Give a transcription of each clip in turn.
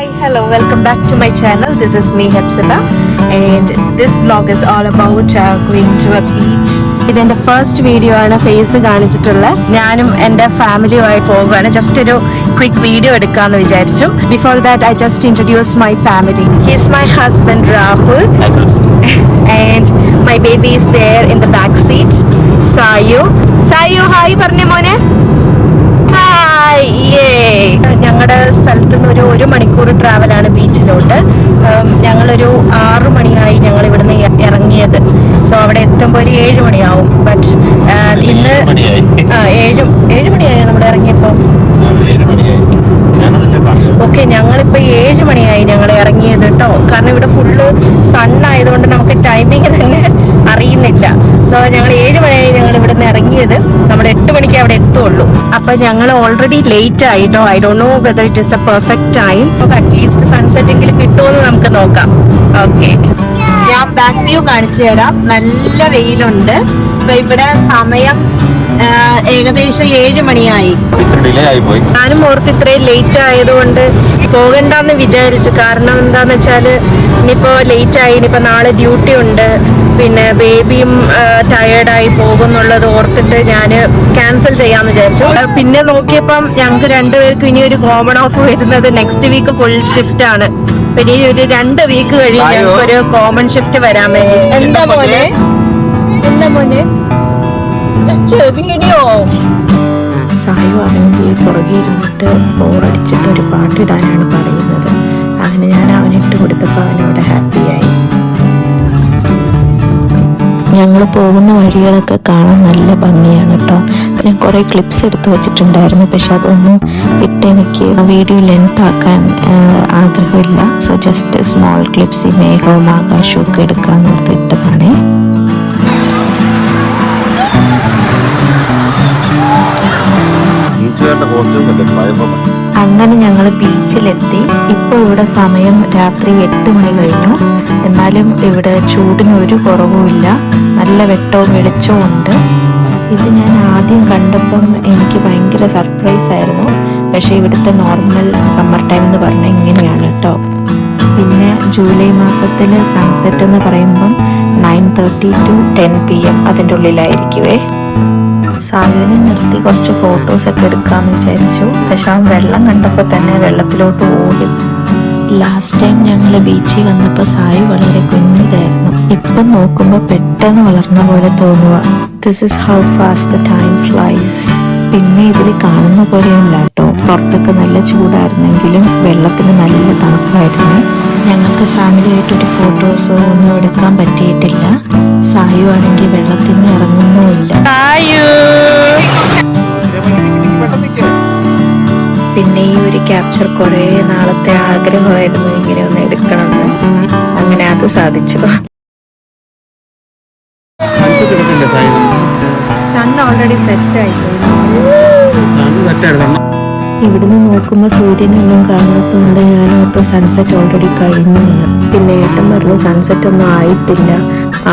Hi, hello, welcome back to my channel. This is me, Hepzibah, and this vlog is all about going to a beach. ഇതെന്റെ first video ആണ് face കാണിച്ചിട്ടുള്ളത്. ഞാനും എൻ്റെ ഫാമിലിയുമായിട്ട് പോകുകയാണ്. Just ഒരു quick video എടുക്കാമെന്ന് വിചാരിച്ചു. Before that I just introduce my family. He is my husband Rahul and my baby is there in the back seat. Sayu, hi പറഞ്ഞേ മോനെ. ഞങ്ങളുടെ സ്ഥലത്ത് നിന്ന് ഒരു മണിക്കൂർ ട്രാവലാണ് ബീച്ചിലോട്ട്. ഞങ്ങളൊരു 6 മണിയായി ഞങ്ങൾ ഇവിടുന്ന് ഇറങ്ങിയത്. സോ അവിടെ എത്തുമ്പോൾ ഒരു 7 മണിയാവും. ബട്ട് ഇന്ന് 7 മണിയായി നമ്മൾ ഇറങ്ങിയപ്പോൾ. ഓക്കെ, ഞങ്ങളിപ്പോൾ 7 മണിയായി ഞങ്ങൾ ഇറങ്ങിയത് കേട്ടോ. കാരണം ഇവിടെ ഫുള്ള് സണ്ണായതുകൊണ്ട് നമുക്ക് ടൈമിങ് തന്നെ അറിയുന്നില്ല. സോ ഞങ്ങൾ 7 മണിയായി ഞങ്ങൾ ഇവിടുന്ന് ഇറങ്ങിയത്. നമ്മൾ 8 മണിക്ക് അവിടെ എത്തുള്ളൂ. അപ്പൊ ഞങ്ങൾ ഓൾറെഡി ലേറ്റ് ആയിട്ടോ. I don't know whether it is A perfect time. At least sunset എങ്കിലും കിട്ടുമെന്ന് നമുക്ക് നോക്കാം. ഓക്കെ, ഞാൻ ബാക്ക് വ്യൂ കാണിച്ചു തരാം. നല്ല വെയിലുണ്ട്. ഇപ്പൊ ഇവിടെ സമയം ഏകദേശം 7 മണിയായി. ഞാനും ഓർത്ത് ഇത്രയും ലേറ്റ് ആയതുകൊണ്ട് പോകണ്ടെന്ന് വിചാരിച്ചു. കാരണം എന്താന്ന് വെച്ചാല് ഇനിയിപ്പോ ലേറ്റ് ആയി, ഇനിയിപ്പോ നാളെ ഡ്യൂട്ടി ഉണ്ട്, പിന്നെ ബേബിയും ടയേർഡായി പോകുന്നുള്ളത് ഓർത്തിട്ട് ഞാൻ ക്യാൻസൽ ചെയ്യാന്ന് വിചാരിച്ചു. പിന്നെ നോക്കിയപ്പം ഞങ്ങൾക്ക് രണ്ടുപേർക്കും ഇനി ഒരു കോമൺ ഓഫ് വരുന്നത് നെക്സ്റ്റ് വീക്ക് ഫുൾ ഷിഫ്റ്റ് ആണ്. പിന്നെ ഒരു 2 വീക്ക് കഴിഞ്ഞ് ഞങ്ങൾക്ക് ഒരു കോമൺ ഷിഫ്റ്റ് വരാൻ വേണ്ടി. എന്താ മോനെ വീഡിയോ സായു അവൻ്റെ പുറകെ ഇരുന്നിട്ട് ബോറടിച്ചിട്ട് ഒരു പാട്ടിടാനാണ് പറയുന്നത്. അങ്ങനെ ഞാൻ അവനിട്ട് കൊടുത്തപ്പോൾ അവനവിടെ ഹാപ്പിയായി. ഞങ്ങൾ പോകുന്ന വഴികളൊക്കെ കാണാൻ നല്ല ഭംഗിയാണ് കേട്ടോ. ഞാൻ കുറേ ക്ലിപ്സ് എടുത്ത് വെച്ചിട്ടുണ്ടായിരുന്നു, പക്ഷെ അതൊന്നും എനിക്ക് വീഡിയോ ലെങ്ത് ആക്കാൻ ആഗ്രഹമില്ല. സോ ജസ്റ്റ് സ്മോൾ ക്ലിപ്സ് ഈ മേഘവും ആകാശവും ഒക്കെ എടുക്കാമെന്ന് ഓർത്ത് ഇട്ടതാണേ. അങ്ങനെ ഞങ്ങൾ ബീച്ചിലെത്തി. ഇപ്പോൾ ഇവിടെ സമയം രാത്രി 8 മണി കഴിഞ്ഞു. എന്നാലും ഇവിടെ ചൂടിന് ഒരു കുറവുമില്ല. നല്ല വെട്ടവും വെളിച്ചവും ഉണ്ട്. ഇത് ഞാൻ ആദ്യം കണ്ടപ്പം എനിക്ക് ഭയങ്കര സർപ്രൈസ് ആയിരുന്നു. പക്ഷേ ഇവിടുത്തെ നോർമൽ സമ്മർ ടൈം എന്ന് പറഞ്ഞാൽ ഇങ്ങനെയാണ് കേട്ടോ. പിന്നെ ജൂലൈ മാസത്തിൽ സൺസെറ്റ് എന്ന് പറയുമ്പം 9:30 to 10 PM അതിൻ്റെ ഉള്ളിലായിരിക്കുവേ. സായുവിനെ നിർത്തി കുറച്ച് ഫോട്ടോസൊക്കെ എടുക്കാമെന്ന് വിചാരിച്ചു. പക്ഷെ അവൻ വെള്ളം കണ്ടപ്പോൾ തന്നെ വെള്ളത്തിലോട്ട് ഓടി. ലാസ്റ്റ് ടൈം ഞങ്ങൾ ബീച്ചിൽ വന്നപ്പോൾ സായു വളരെ കുഞ്ഞിതായിരുന്നു. ഇപ്പം നോക്കുമ്പോൾ പെട്ടെന്ന് വളർന്ന പോലെ തോന്നുക. This is how fast the time flies. പിന്നെ ഇതിൽ കാണുന്ന പോലെയല്ല കേട്ടോ. പുറത്തൊക്കെ നല്ല ചൂടായിരുന്നെങ്കിലും വെള്ളത്തിന് നല്ല തണുപ്പായിരുന്നു. ഞങ്ങൾക്ക് ഫാമിലിയായിട്ടൊരു ഫോട്ടോസോ ഒന്നും എടുക്കാൻ പറ്റിയിട്ടില്ല. സായു ആണെങ്കിൽ വെള്ളത്തിന് ഇറങ്ങുന്നുമില്ല. പിന്നെ ഈ ഒരു ക്യാപ്ചർ കുറേ നാളത്തെ ആഗ്രഹമായിരുന്നു, ഇങ്ങനെ ഒന്ന് എടുക്കണമെന്ന്. അങ്ങനെ അത് സാധിച്ചു. സൺ ഓൾറെഡി സെറ്റായി. ഇവിടുന്ന് നോക്കുമ്പോൾ സൂര്യനൊന്നും കാണാത്തതുകൊണ്ട് ഞാൻ ഓർത്തു സൺസെറ്റ് ഓൾറെഡി കഴിഞ്ഞു. പിന്നെ ഏട്ടൻ പറഞ്ഞു സൺസെറ്റ് ഒന്നും ആയിട്ടില്ല,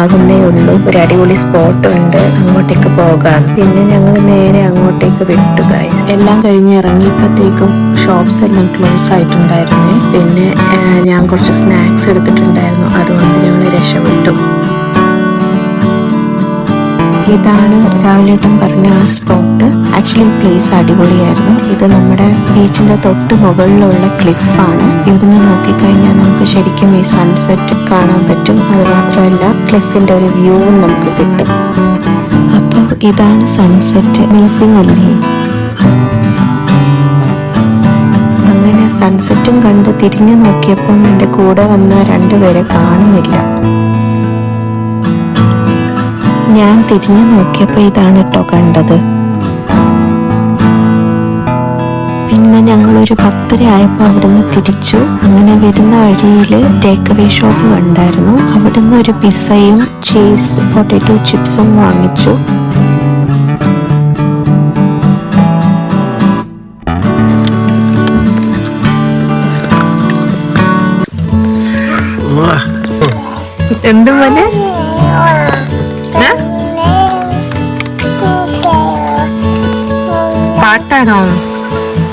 ആകുന്നേ ഉള്ളൂ, ഒരു അടിപൊളി സ്പോട്ട് ഉണ്ട്, അങ്ങോട്ടേക്ക് പോകാം. പിന്നെ ഞങ്ങൾ നേരെ അങ്ങോട്ടേക്ക് വിട്ടു. ഗൈസ് എല്ലാം കഴിഞ്ഞ് ഇറങ്ങിയപ്പോഴത്തേക്കും ഷോപ്സ് എല്ലാം ക്ലോസ് ആയിട്ടുണ്ടായിരുന്നേ. പിന്നെ ഞാൻ കുറച്ച് സ്നാക്സ് എടുത്തിട്ടുണ്ടായിരുന്നു, അതുകൊണ്ട് ഞങ്ങൾ രക്ഷപ്പെട്ടു. ഇതാണ് രാവിലേട്ടൻ പറഞ്ഞ ആ സ്പോട്ട്. ആക്ച്വലി പ്ലേസ് അടിപൊളിയായിരുന്നു. ഇത് നമ്മുടെ ബീച്ചിന്റെ തൊട്ട് മുകളിലുള്ള ക്ലിഫാണ്. ഇവിടുന്ന് നോക്കിക്കഴിഞ്ഞാൽ നമുക്ക് ശരിക്കും ഈ സൺസെറ്റ് കാണാൻ പറ്റും. അത് മാത്രമല്ല ക്ലിഫിന്റെ ഒരു വ്യൂവും നമുക്ക് കിട്ടും. അപ്പോൾ ഇതാണ് സൺസെറ്റ്. അമേസിംഗ് അല്ലേ? അങ്ങനെ സൺസെറ്റും കണ്ട് തിരിഞ്ഞു നോക്കിയപ്പം എൻ്റെ കൂടെ വന്ന 2 പേരെ കാണുന്നില്ല. ഞാൻ തിരിഞ്ഞു നോക്കിയപ്പോൾ ഇതാണ് കേട്ടോ കണ്ടത്. പിന്നെ ഞങ്ങളൊരു 10:30 ആയപ്പോൾ അവിടുന്ന് തിരിച്ചു. അങ്ങനെ വരുന്ന വഴിയിൽ ടേക്ക് അവേ ഷോപ്പ് ഉണ്ടായിരുന്നു. അവിടുന്ന് ഒരു പിസ്സയും ചീസ് പൊട്ടാറ്റോ ചിപ്സും വാങ്ങിച്ചു. എന്ത് പോലെ പാട്ടാണോ?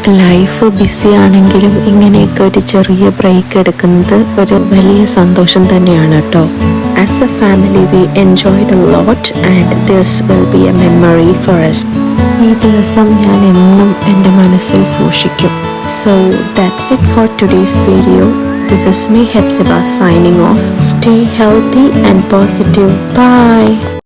ലൈഫ് ബിസി ആണെങ്കിലും ഇങ്ങനെയൊക്കെ ഒരു ചെറിയ ബ്രേക്ക് എടുക്കുന്നത് ഒരു വലിയ സന്തോഷം തന്നെയാണ് കേട്ടോ. As a family we enjoyed a lot and this will be a memory for us. ഈ ദിവസം ഞാൻ എന്നും എൻ്റെ മനസ്സിൽ സൂക്ഷിക്കും. So that's it for today's video. This is me, Hepzibah, signing off. Stay healthy and positive. Bye.